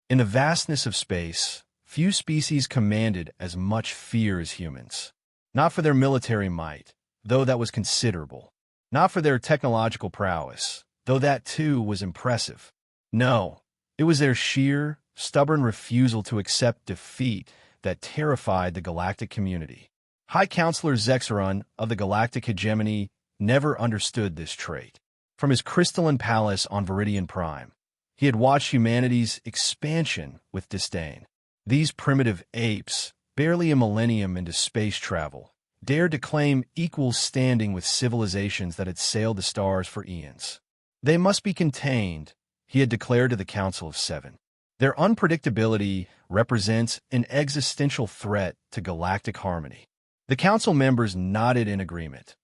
In the vastness of space, few species commanded as much fear as humans. Not for their military might, though that was considerable. Not for their technological prowess, though that too was impressive. No, it was their sheer, stubborn refusal to accept defeat that terrified the galactic community. High Counselor Zexaron of the galactic hegemony never understood this trait. From his crystalline palace on Viridian Prime, he had watched humanity's expansion with disdain. These primitive apes, barely a millennium into space travel, dared to claim equal standing with civilizations that had sailed the stars for eons. They must be contained, he had declared to the Council of Seven. Their unpredictability represents an existential threat to galactic harmony. The council members nodded in agreement,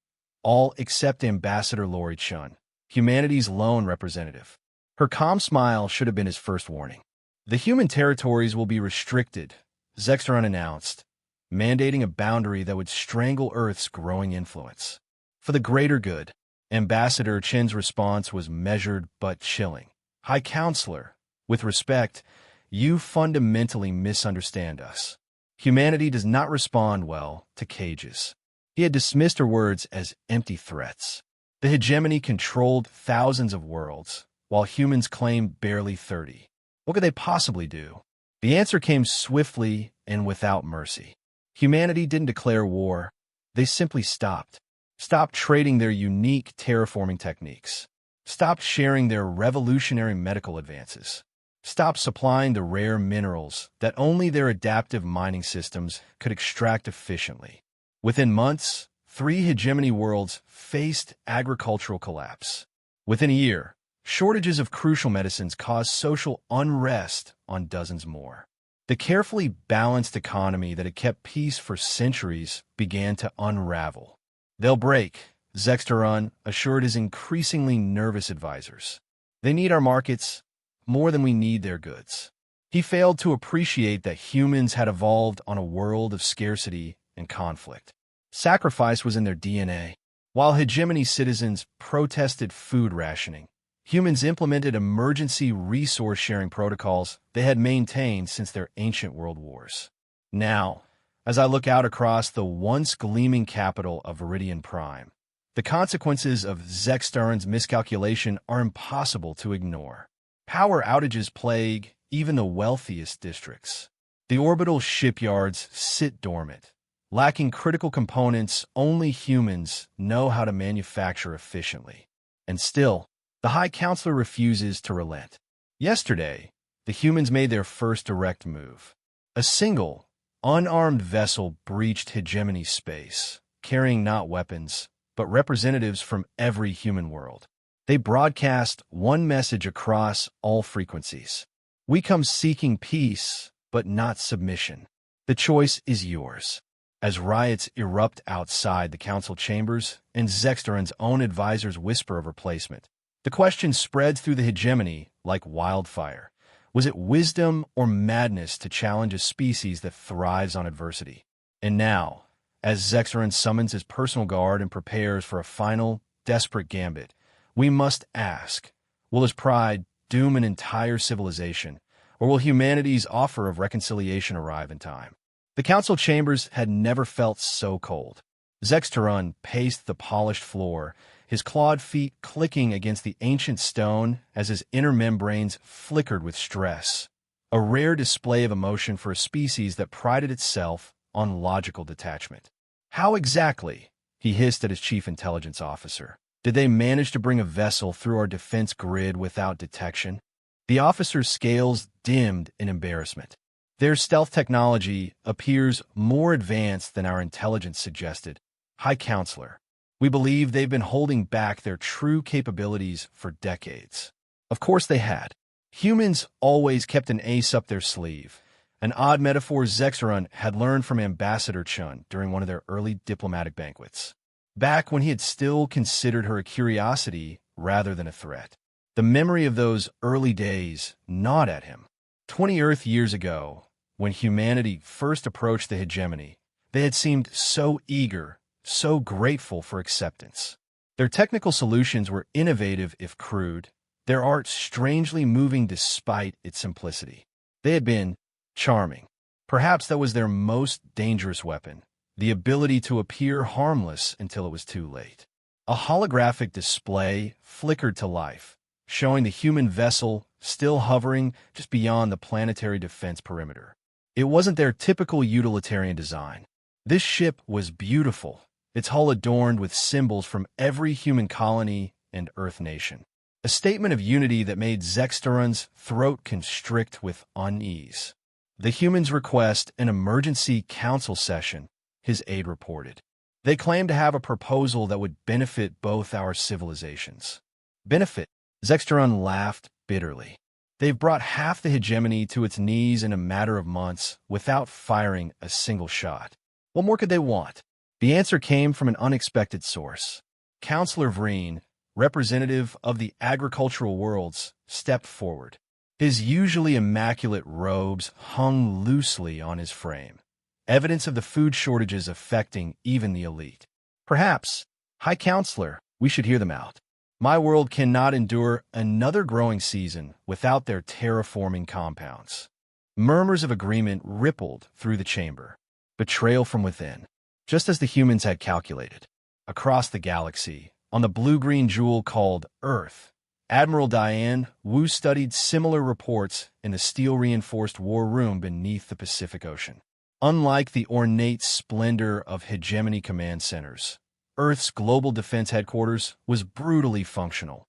all except Ambassador Lori Chun, humanity's lone representative. Her calm smile should have been his first warning. The human territories will be restricted, Zexaron announced, mandating a boundary that would strangle Earth's growing influence. For the greater good, Ambassador Chin's response was measured but chilling. High Counselor, with respect, you fundamentally misunderstand us. Humanity does not respond well to cages. He had dismissed her words as empty threats. The hegemony controlled thousands of worlds, while humans claimed barely 30. What could they possibly do? The answer came swiftly and without mercy. Humanity didn't declare war. They simply stopped. Stopped trading their unique terraforming techniques. Stopped sharing their revolutionary medical advances. Stopped supplying the rare minerals that only their adaptive mining systems could extract efficiently. Within months, 3 hegemony worlds faced agricultural collapse. Within a year, shortages of crucial medicines caused social unrest on dozens more. The carefully balanced economy that had kept peace for centuries began to unravel. They'll break, Zexaron assured his increasingly nervous advisors. They need our markets more than we need their goods. He failed to appreciate that humans had evolved on a world of scarcity and conflict. Sacrifice was in their DNA. While hegemony citizens protested food rationing, humans implemented emergency resource-sharing protocols they had maintained since their ancient world wars. Now, as I look out across the once gleaming capital of Viridian Prime, the consequences of Zexaron's miscalculation are impossible to ignore. Power outages plague even the wealthiest districts. The orbital shipyards sit dormant, lacking critical components only humans know how to manufacture efficiently. And still, the High Counselor refuses to relent. Yesterday, the humans made their first direct move. A single, unarmed vessel breached hegemony space, carrying not weapons, but representatives from every human world. They broadcast one message across all frequencies. We come seeking peace, but not submission. The choice is yours. As riots erupt outside the council chambers and Zexaron's own advisors whisper of replacement, the question spreads through the hegemony like wildfire. Was it wisdom or madness to challenge a species that thrives on adversity? And now, as Zexaron summons his personal guard and prepares for a final, desperate gambit, we must ask, will his pride doom an entire civilization, or will humanity's offer of reconciliation arrive in time? The council chambers had never felt so cold. Zexaron paced the polished floor, his clawed feet clicking against the ancient stone as his inner membranes flickered with stress, a rare display of emotion for a species that prided itself on logical detachment. How exactly, he hissed at his chief intelligence officer, did they manage to bring a vessel through our defense grid without detection? The officer's scales dimmed in embarrassment. Their stealth technology appears more advanced than our intelligence suggested. High Counselor, we believe they've been holding back their true capabilities for decades. Of course they had. Humans always kept an ace up their sleeve, an odd metaphor Zexaron had learned from Ambassador Chun during one of their early diplomatic banquets. Back when he had still considered her a curiosity rather than a threat. The memory of those early days gnawed at him. 20 Earth years ago, when humanity first approached the hegemony, they had seemed so eager, so grateful for acceptance. Their technical solutions were innovative if crude, their art strangely moving despite its simplicity. They had been charming. Perhaps that was their most dangerous weapon, the ability to appear harmless until it was too late. A holographic display flickered to life, showing the human vessel still hovering just beyond the planetary defense perimeter. It wasn't their typical utilitarian design. This ship was beautiful, its hull adorned with symbols from every human colony and Earth nation. A statement of unity that made Zextaron's throat constrict with unease. The humans request an emergency council session, his aide reported. They claim to have a proposal that would benefit both our civilizations. Benefit? Zextaron laughed bitterly. They've brought half the hegemony to its knees in a matter of months without firing a single shot. What more could they want? The answer came from an unexpected source. Counselor Vreen, representative of the agricultural worlds, stepped forward. His usually immaculate robes hung loosely on his frame, evidence of the food shortages affecting even the elite. Perhaps, High Counselor, we should hear them out. My world cannot endure another growing season without their terraforming compounds. Murmurs of agreement rippled through the chamber. Betrayal from within, just as the humans had calculated. Across the galaxy, on the blue-green jewel called Earth, Admiral Diane Wu studied similar reports in the steel-reinforced war room beneath the Pacific Ocean. Unlike the ornate splendor of hegemony command centers, Earth's global defense headquarters was brutally functional,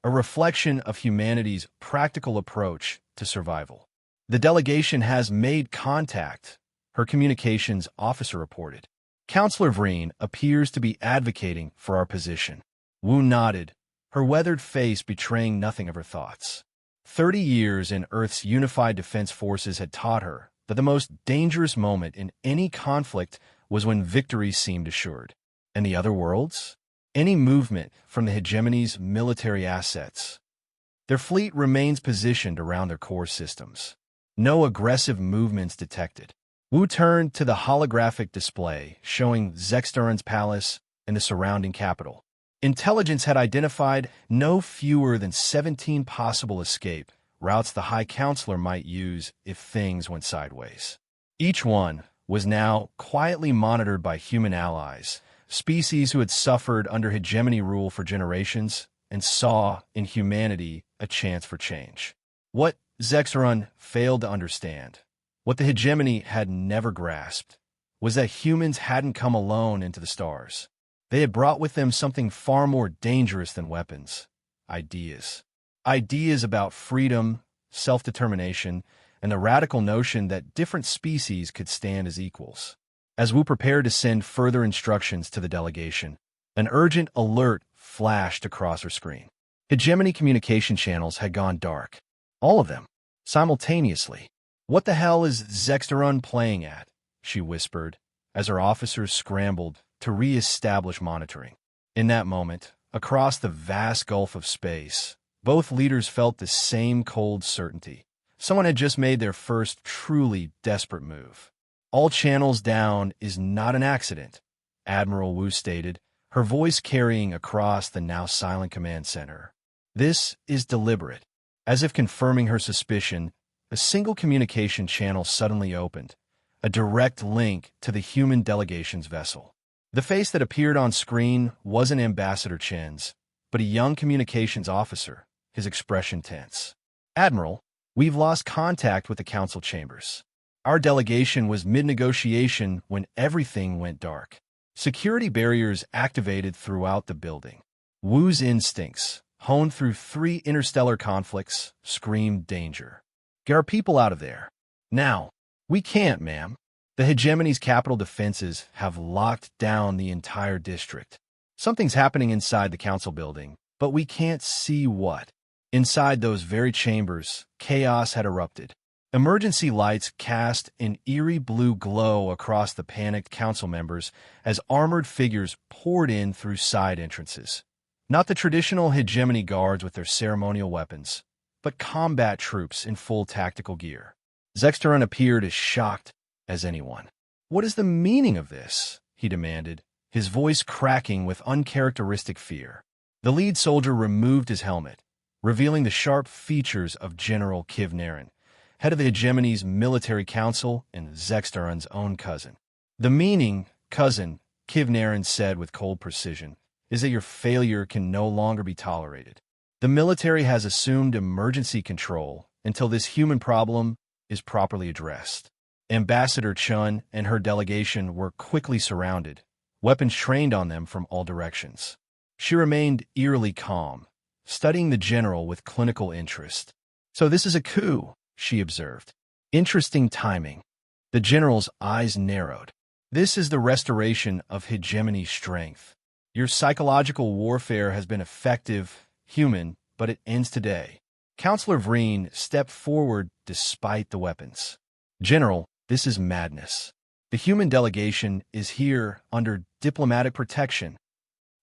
a reflection of humanity's practical approach to survival. The delegation has made contact, her communications officer reported. Counselor Vreen appears to be advocating for our position. Wu nodded, her weathered face betraying nothing of her thoughts. 30 years in Earth's unified defense forces had taught her that the most dangerous moment in any conflict was when victory seemed assured. And the other worlds? Any movement from the hegemony's military assets. Their fleet remains positioned around their core systems. No aggressive movements detected. Wu turned to the holographic display showing Zextaron's palace and the surrounding capital. Intelligence had identified no fewer than 17 possible escape routes the High Counselor might use if things went sideways. Each one was now quietly monitored by human allies, species who had suffered under hegemony rule for generations and saw in humanity a chance for change. What Zextaron failed to understand, what the hegemony had never grasped, was that humans hadn't come alone into the stars. They had brought with them something far more dangerous than weapons: ideas. Ideas about freedom, self-determination, and the radical notion that different species could stand as equals. As Wu prepared to send further instructions to the delegation, an urgent alert flashed across her screen. Hegemony communication channels had gone dark. All of them, simultaneously. "What the hell is Zextaron playing at?" she whispered, as her officers scrambled to re-establish monitoring. In that moment, across the vast gulf of space, both leaders felt the same cold certainty. Someone had just made their first truly desperate move. "All channels down is not an accident," Admiral Wu stated, her voice carrying across the now silent command center. "This is deliberate." As if confirming her suspicion, a single communication channel suddenly opened, a direct link to the human delegation's vessel. The face that appeared on screen wasn't Ambassador Chen's, but a young communications officer, his expression tense. "Admiral, we've lost contact with the council chambers. Our delegation was mid-negotiation when everything went dark. Security barriers activated throughout the building." Wu's instincts, honed through 3 interstellar conflicts, screamed danger. "Get our people out of there. Now." "We can't, ma'am. The hegemony's capital defenses have locked down the entire district. Something's happening inside the council building, but we can't see what." Inside those very chambers, chaos had erupted. Emergency lights cast an eerie blue glow across the panicked council members as armored figures poured in through side entrances. Not the traditional hegemony guards with their ceremonial weapons, but combat troops in full tactical gear. Zextaron appeared as shocked as anyone. "What is the meaning of this?" he demanded, his voice cracking with uncharacteristic fear. The lead soldier removed his helmet, revealing the sharp features of General Kivnaren, head of the hegemony's military council and Zextaron's own cousin. The meaning, cousin, Kivnaren said with cold precision, is that your failure can no longer be tolerated. The military has assumed emergency control until this human problem is properly addressed. Ambassador Chun and her delegation were quickly surrounded, weapons trained on them from all directions. She remained eerily calm, studying the general with clinical interest. "So this is a coup," she observed. "Interesting timing." The general's eyes narrowed. "This is the restoration of hegemony strength. Your psychological warfare has been effective, human, but it ends today." Counselor Vreen stepped forward despite the weapons. "General, this is madness. The human delegation is here under diplomatic protection."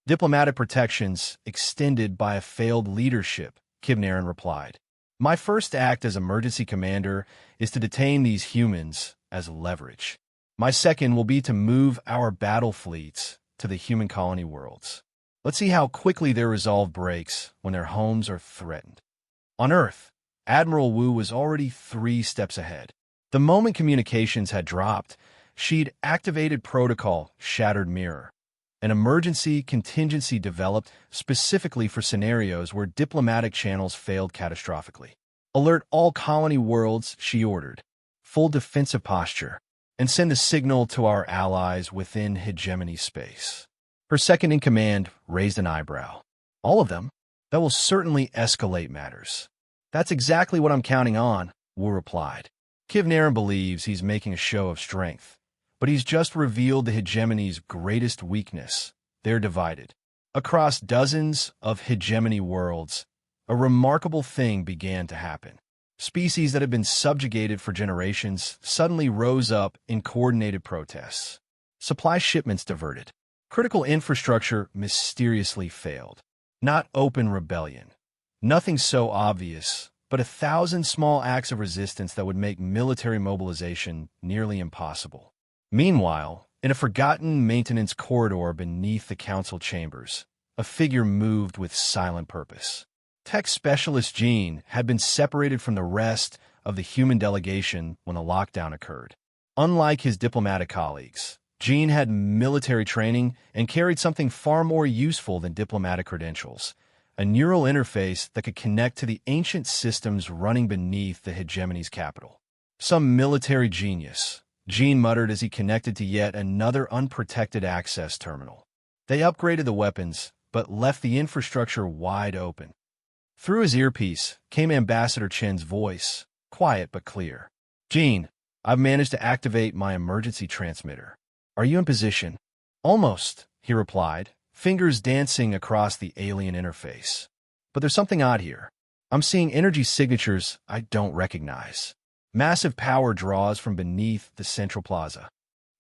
"Diplomatic protections extended by a failed leadership," Kivnaren replied. "My first act as emergency commander is to detain these humans as leverage. My second will be to move our battle fleets to the human colony worlds. Let's see how quickly their resolve breaks when their homes are threatened." On Earth, Admiral Wu was already 3 steps ahead. The moment communications had dropped, she'd activated protocol Shattered Mirror. An emergency contingency developed specifically for scenarios where diplomatic channels failed catastrophically. "Alert all colony worlds," she ordered. "Full defensive posture, and send a signal to our allies within hegemony space." Her second-in-command raised an eyebrow. "All of them? That will certainly escalate matters." "That's exactly what I'm counting on," Wu replied. Kivnaren believes he's making a show of strength, but he's just revealed the hegemony's greatest weakness. They're divided. Across dozens of hegemony worlds, a remarkable thing began to happen. Species that had been subjugated for generations suddenly rose up in coordinated protests. Supply shipments diverted. Critical infrastructure mysteriously failed. Not open rebellion. Nothing so obvious, but 1,000 small acts of resistance that would make military mobilization nearly impossible. Meanwhile, in a forgotten maintenance corridor beneath the council chambers, a figure moved with silent purpose. Tech specialist Jean had been separated from the rest of the human delegation when the lockdown occurred. Unlike his diplomatic colleagues, Jean had military training and carried something far more useful than diplomatic credentials: a neural interface that could connect to the ancient systems running beneath the hegemony's capital. "Some military genius," Jean muttered as he connected to yet another unprotected access terminal. They upgraded the weapons, but left the infrastructure wide open. Through his earpiece came Ambassador Chen's voice, quiet but clear. "Jean, I've managed to activate my emergency transmitter. Are you in position?" "Almost," he replied, fingers dancing across the alien interface. "But there's something odd here. I'm seeing energy signatures I don't recognize. Massive power draws from beneath the central plaza.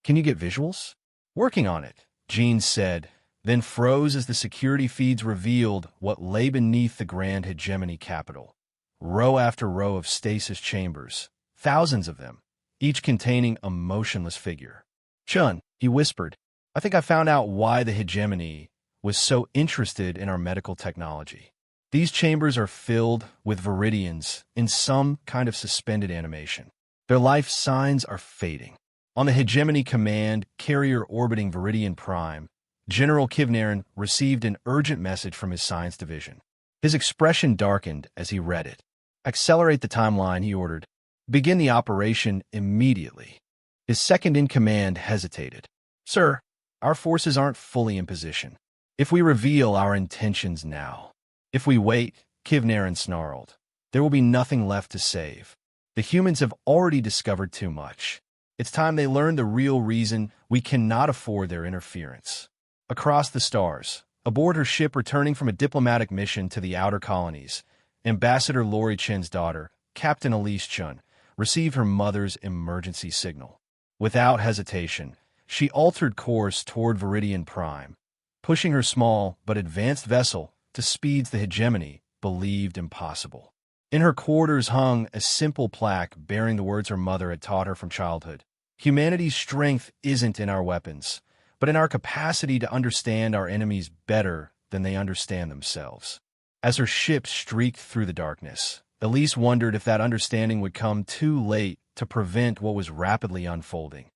Can you get visuals?" "Working on it," Jean said, then froze as the security feeds revealed what lay beneath the grand hegemony capital. Row after row of stasis chambers, thousands of them, each containing a motionless figure. "Chun," he whispered, "I think I found out why the hegemony was so interested in our medical technology. These chambers are filled with viridians in some kind of suspended animation. Their life signs are fading." On the hegemony command carrier orbiting Viridian Prime, General Kivnaren received an urgent message from his science division. His expression darkened as he read it. "Accelerate the timeline," he ordered. "Begin the operation immediately." His second-in-command hesitated. "Sir, our forces aren't fully in position. If we reveal our intentions now, if we wait," Kivnaren snarled, "there will be nothing left to save. The humans have already discovered too much. It's time they learned the real reason we cannot afford their interference." Across the stars, aboard her ship returning from a diplomatic mission to the outer colonies, Ambassador Lori Chen's daughter, Captain Elise Chun, received her mother's emergency signal. Without hesitation, she altered course toward Viridian Prime, pushing her small but advanced vessel to speeds the hegemony believed impossible. In her quarters hung a simple plaque bearing the words her mother had taught her from childhood. "Humanity's strength isn't in our weapons, but in our capacity to understand our enemies better than they understand themselves." As her ship streaked through the darkness, Elise wondered if that understanding would come too late to prevent what was rapidly unfolding.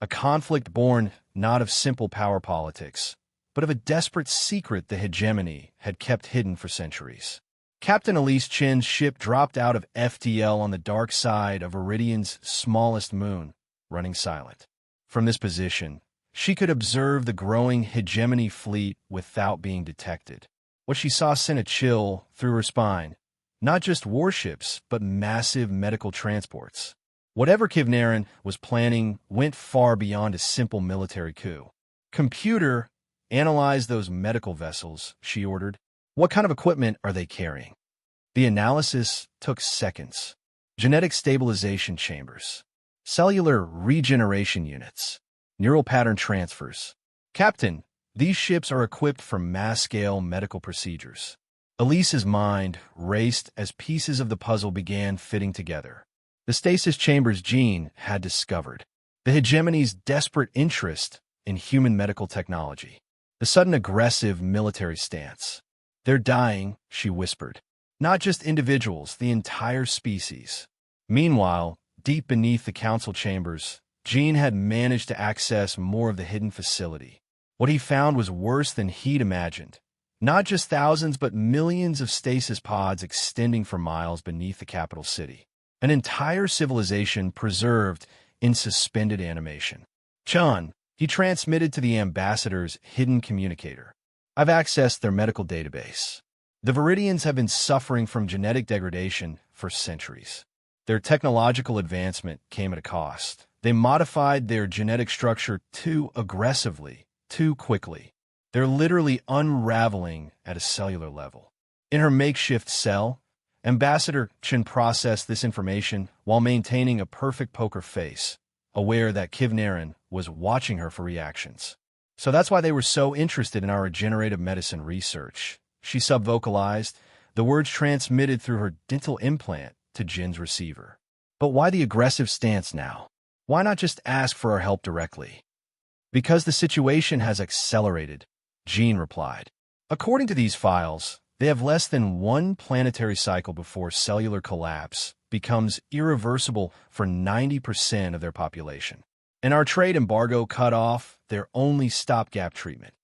A conflict born not of simple power politics, but of a desperate secret the hegemony had kept hidden for centuries. Captain Elise Chen's ship dropped out of FTL on the dark side of Iridian's smallest moon, running silent. From this position, she could observe the growing hegemony fleet without being detected. What she saw sent a chill through her spine. Not just warships, but massive medical transports. Whatever Kivnaran was planning went far beyond a simple military coup. "Computer, analyze those medical vessels," she ordered. "What kind of equipment are they carrying?" The analysis took seconds. Genetic stabilization chambers, cellular regeneration units, neural pattern transfers. "Captain, these ships are equipped for mass-scale medical procedures." Elise's mind raced as pieces of the puzzle began fitting together. The stasis chambers Jean had discovered, the hegemony's desperate interest in human medical technology, the sudden aggressive military stance. "They're dying," she whispered. "Not just individuals, the entire species." Meanwhile, deep beneath the council chambers, Jean had managed to access more of the hidden facility. What he found was worse than he'd imagined. Not just thousands, but millions of stasis pods extending for miles beneath the capital city. An entire civilization preserved in suspended animation. "Chun," he transmitted to the ambassador's hidden communicator. "I've accessed their medical database. The Viridians have been suffering from genetic degradation for centuries. Their technological advancement came at a cost. They modified their genetic structure too aggressively, too quickly. They're literally unraveling at a cellular level." In her makeshift cell, Ambassador Chen processed this information while maintaining a perfect poker face, aware that Kivnaran was watching her for reactions. "So that's why they were so interested in our regenerative medicine research," she subvocalized, the words transmitted through her dental implant to Jin's receiver. "But why the aggressive stance now? Why not just ask for our help directly?" "Because the situation has accelerated," Jean replied. "According to these files, they have less than one planetary cycle before cellular collapse becomes irreversible for 90% of their population. And our trade embargo cut off their only stopgap treatment."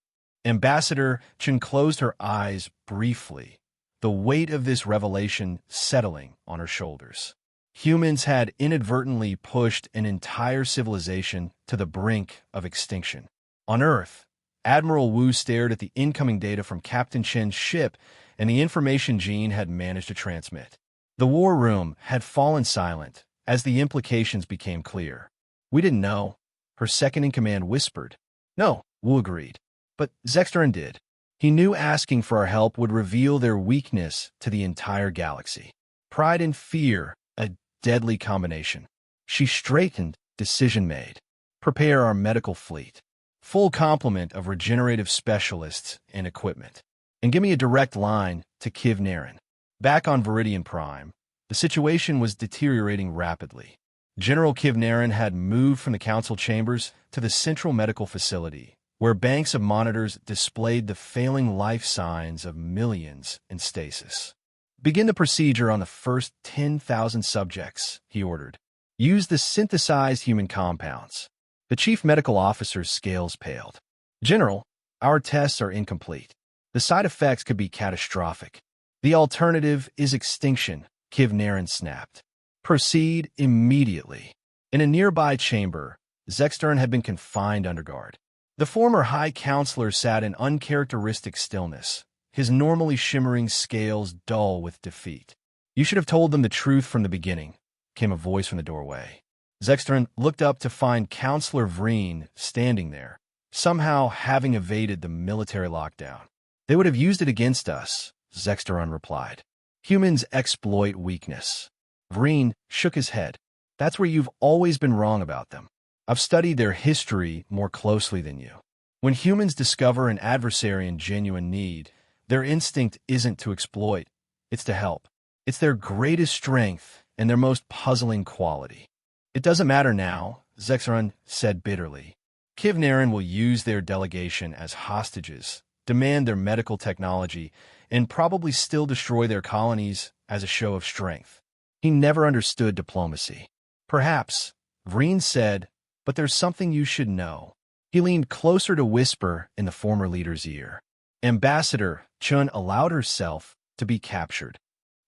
Ambassador Chen closed her eyes briefly, the weight of this revelation settling on her shoulders. Humans had inadvertently pushed an entire civilization to the brink of extinction. On Earth, Admiral Wu stared at the incoming data from Captain Chen's ship and the information Jean had managed to transmit. The war room had fallen silent as the implications became clear. "We didn't know," her second-in-command whispered. "No," Wu agreed. "But Zexteran did. He knew asking for our help would reveal their weakness to the entire galaxy. Pride and fear, a deadly combination." She straightened, decision made. "Prepare our medical fleet. Full complement of regenerative specialists and equipment. And give me a direct line to Kivnaran." Back on Viridian Prime, the situation was deteriorating rapidly. General Kivnaran had moved from the council chambers to the central medical facility, where banks of monitors displayed the failing life signs of millions in stasis. "Begin the procedure on the first 10,000 subjects," he ordered. "Use the synthesized human compounds." The chief medical officer's scales paled. "General, our tests are incomplete. The side effects could be catastrophic. The alternative is extinction," Kivnaran snapped. "Proceed immediately." In a nearby chamber, Zexteran had been confined under guard. The former High Counselor sat in uncharacteristic stillness, his normally shimmering scales dull with defeat. "You should have told them the truth from the beginning," came a voice from the doorway. Zexteran looked up to find Counselor Vreen standing there, somehow having evaded the military lockdown. "They would have used it against us," Zexteran replied. "Humans exploit weakness." Vreen shook his head. "That's where you've always been wrong about them. I've studied their history more closely than you. When humans discover an adversary in genuine need, their instinct isn't to exploit, it's to help. It's their greatest strength and their most puzzling quality." "It doesn't matter now," Zexteran said bitterly. "Kivnaran will use their delegation as hostages, demand their medical technology, and probably still destroy their colonies as a show of strength. He never understood diplomacy. Perhaps, Vreen said, but there's something you should know. He leaned closer to whisper in the former leader's ear. Ambassador Chun allowed herself to be captured.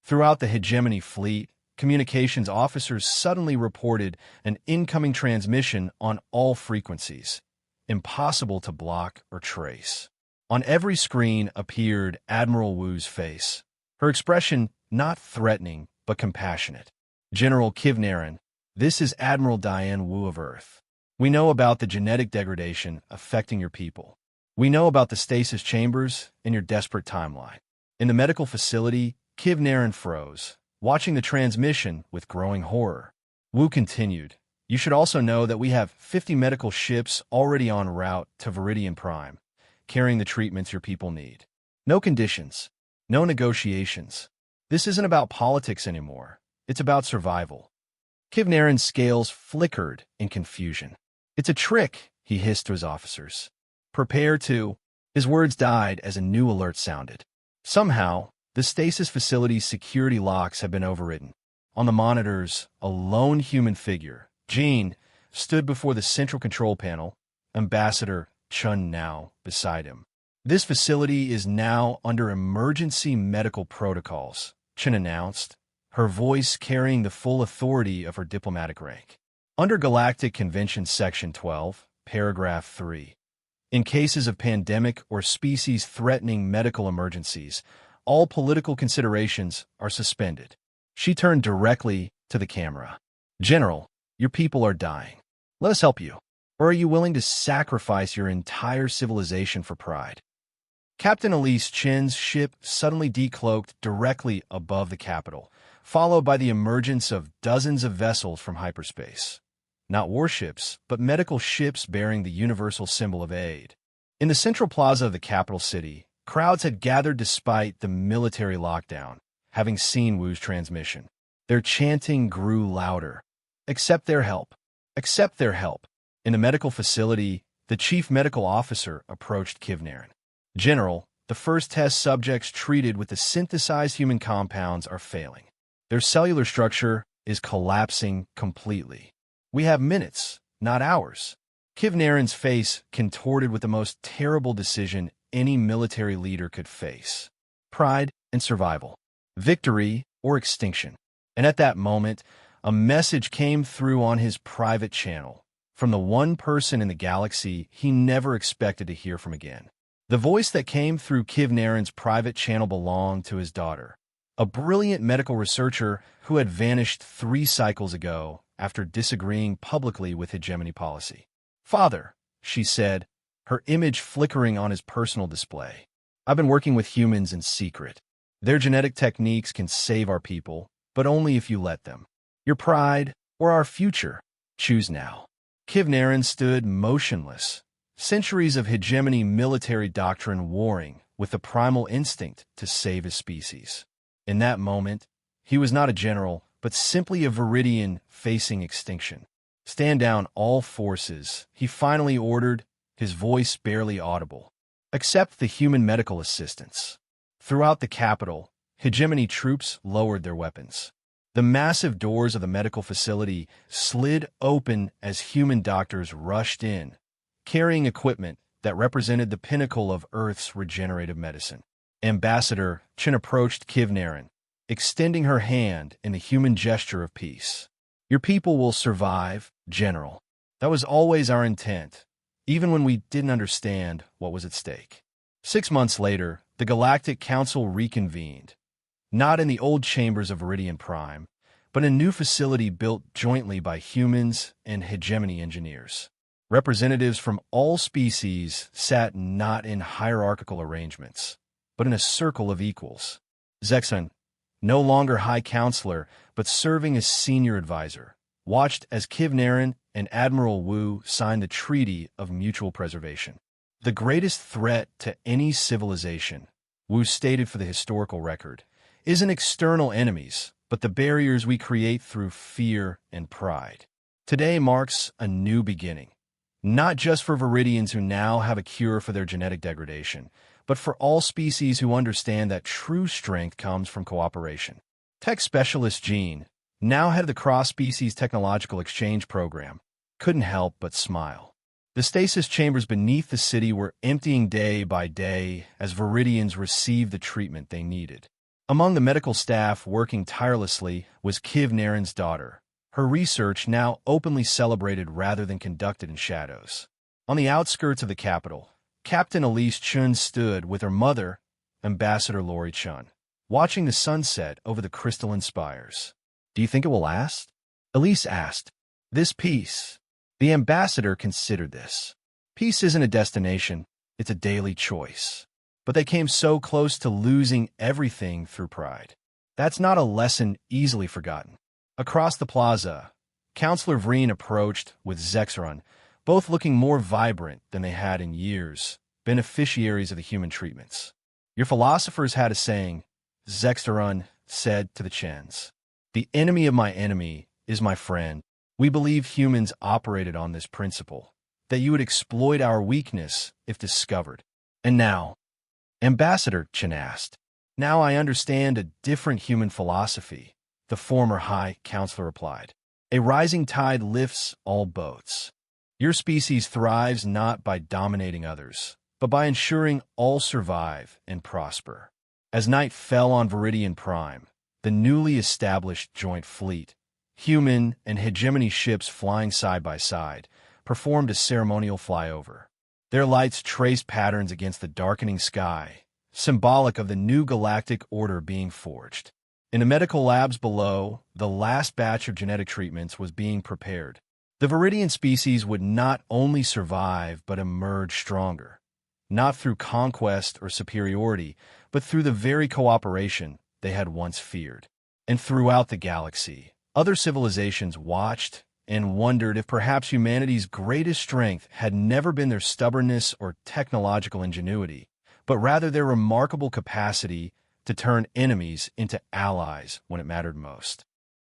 Throughout the hegemony fleet, communications officers suddenly reported an incoming transmission on all frequencies, impossible to block or trace. On every screen appeared Admiral Wu's face, her expression not threatening but compassionate. General Kivnaran, this is Admiral Diane Wu of Earth. We know about the genetic degradation affecting your people. We know about the stasis chambers and your desperate timeline. In the medical facility, Kivnaran froze, watching the transmission with growing horror. Wu continued, you should also know that we have 50 medical ships already en route to Viridian Prime, carrying the treatments your people need. No conditions, no negotiations. This isn't about politics anymore. It's about survival. Kivnaran's scales flickered in confusion. It's a trick, he hissed to his officers. Prepare to... His words died as a new alert sounded. Somehow, the stasis facility's security locks had been overridden. On the monitors, a lone human figure, Jean, stood before the central control panel, Ambassador Chun now beside him. This facility is now under emergency medical protocols, Chun announced, her voice carrying the full authority of her diplomatic rank. Under Galactic Convention Section 12, Paragraph 3, in cases of pandemic or species-threatening medical emergencies, all political considerations are suspended. She turned directly to the camera. General, your people are dying. Let us help you. Or are you willing to sacrifice your entire civilization for pride? Captain Elise Chen's ship suddenly decloaked directly above the capital, followed by the emergence of dozens of vessels from hyperspace. Not warships, but medical ships bearing the universal symbol of aid. In the central plaza of the capital city, crowds had gathered despite the military lockdown, having seen Wu's transmission. Their chanting grew louder. Accept their help. Accept their help. In the medical facility, the chief medical officer approached Kivnaran. General, the first test subjects treated with the synthesized human compounds are failing. Their cellular structure is collapsing completely. We have minutes, not hours. Kivnaran's face contorted with the most terrible decision any military leader could face. Pride and survival. Victory or extinction. And at that moment, a message came through on his private channel, from the one person in the galaxy he never expected to hear from again. The voice that came through Kivnaran's private channel belonged to his daughter, a brilliant medical researcher who had vanished 3 cycles ago after disagreeing publicly with hegemony policy. Father, she said, her image flickering on his personal display. I've been working with humans in secret. Their genetic techniques can save our people, but only if you let them. Your pride or our future, choose now. Kivnaran stood motionless, centuries of hegemony military doctrine warring with the primal instinct to save his species. In that moment, he was not a general, but simply a Viridian facing extinction. Stand down all forces, he finally ordered, his voice barely audible. Accept the human medical assistance. Throughout the capital, hegemony troops lowered their weapons. The massive doors of the medical facility slid open as human doctors rushed in, carrying equipment that represented the pinnacle of Earth's regenerative medicine. Ambassador Chen approached Kivnaran, extending her hand in the human gesture of peace. Your people will survive, General. That was always our intent, even when we didn't understand what was at stake. 6 months later, the Galactic Council reconvened, not in the old chambers of Viridian Prime, but in a new facility built jointly by humans and hegemony engineers. Representatives from all species sat not in hierarchical arrangements, but in a circle of equals. Zexan, no longer High Counselor, but serving as senior advisor, watched as Kivnaran and Admiral Wu signed the Treaty of Mutual Preservation. The greatest threat to any civilization, Wu stated for the historical record, isn't external enemies, but the barriers we create through fear and pride. Today marks a new beginning, not just for Viridians who now have a cure for their genetic degradation, but for all species who understand that true strength comes from cooperation. Tech specialist Jean, now head of the cross-species technological exchange program, couldn't help but smile. The stasis chambers beneath the city were emptying day by day as Viridians received the treatment they needed. Among the medical staff working tirelessly was Kiv Naren's daughter, her research now openly celebrated rather than conducted in shadows. On the outskirts of the capital, Captain Elise Chun stood with her mother, Ambassador Lori Chun, watching the sunset over the crystalline spires. "Do you think it will last?" Elise asked. "This peace." The ambassador considered this. Peace isn't a destination, it's a daily choice. But they came so close to losing everything through pride. That's not a lesson easily forgotten. Across the plaza, Counselor Vreen approached with Zexaron, both looking more vibrant than they had in years, beneficiaries of the human treatments. "Your philosophers had a saying," Zexaron said to the Chens. "The enemy of my enemy is my friend." We believe humans operated on this principle, that you would exploit our weakness if discovered. "And now," Ambassador Chen asked, "now I understand a different human philosophy," the former High Counselor replied. "A rising tide lifts all boats. Your species thrives not by dominating others, but by ensuring all survive and prosper." As night fell on Viridian Prime, the newly established joint fleet, human and hegemony ships flying side by side, performed a ceremonial flyover. Their lights traced patterns against the darkening sky, symbolic of the new galactic order being forged. In the medical labs below, the last batch of genetic treatments was being prepared. The Viridian species would not only survive but emerge stronger, not through conquest or superiority, but through the very cooperation they had once feared. And throughout the galaxy, other civilizations watched and wondered if perhaps humanity's greatest strength had never been their stubbornness or technological ingenuity, but rather their remarkable capacity to turn enemies into allies when it mattered most.